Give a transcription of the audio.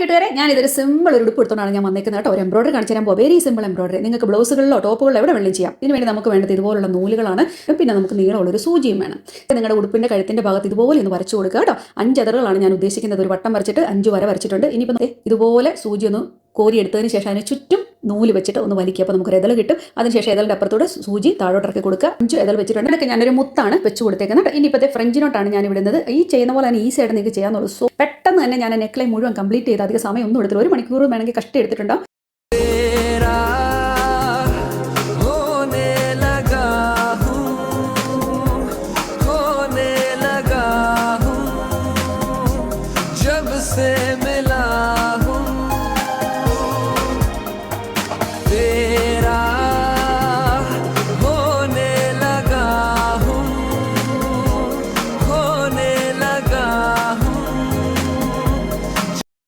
കൂട്ടുകാരെ ഞാനിതൊരു സിമ്പിൾ ഒരു ഉടുപ്പ് എടുത്തോണ്ടാണ് ഞാൻ വന്നേക്കുന്നത് കേട്ടോ. ഒരു എംബ്രോയിഡറി കാണിച്ചു തരാൻ പോകും. Very simple embroidery. നിങ്ങൾക്ക് ബ്ലൗസുകളിലോ ടോപ്പുകളിലോ എവിടെ വെള്ളം ചെയ്യാം. ഇതിന് വേണ്ടി നമുക്ക് വേണ്ടത് ഇതുപോലുള്ള നൂലുകളാണ്. പിന്നെ നമുക്ക് നീളമുള്ളൊരു സൂചിയും വേണം. നിങ്ങളുടെ ഉടുപ്പിൻ്റെ കഴുത്തിൻ്റെ ഭാഗത്ത് ഇതുപോലെ ഒന്ന് വരച്ചു കൊടുക്കുക കേട്ടോ. 5 അതറുകളാണ് ഞാൻ ഉദ്ദേശിക്കുന്നത്. ഒരു വട്ടം വരച്ചിട്ട് 5 വര വരച്ചിട്ടുണ്ട്. ഇനിയിപ്പോൾ ഇതുപോലെ സൂചി ഒന്ന് കോരിയെടുത്തതിന് ശേഷം അതിന് ചുറ്റും നൂല് വെച്ചിട്ട് ഒന്ന് വലിക്കുക. അപ്പോൾ നമുക്കൊരു എതൾ കിട്ടും. അതിനുശേഷം എതളിൻ്റെ അപ്പുറത്തൂടെ സൂചി താഴോട്ടിറക്കി കൊടുക്കുക. 5 എതൾ വെച്ചിട്ടുണ്ട്. ഇതൊക്കെ ഞാനൊരു മുത്താണ് വെച്ച് കൊടുത്തേക്കുന്നത്. ഇനിയിപ്പോഴത്തെ ഫ്രഞ്ച് നോട്ടാണ് ഞാൻ ഇടുന്നത്. ഈ ചെയ്യുന്ന പോലെ തന്നെ ഈസി ആയിട്ട് നിങ്ങൾക്ക് ചെയ്യാന്നുള്ളൂ. സോ പെട്ടെന്ന് തന്നെ ഞാൻ നെക്ലൈൻ മുഴുവൻ കംപ്ലീറ്റ് ചെയ്ത് അധികം സമയം ഒന്നും എടുത്തില്ല. 1 മണിക്കൂർ വേണമെങ്കിൽ കഷ്ടി എടുത്തിട്ടുണ്ടാവും.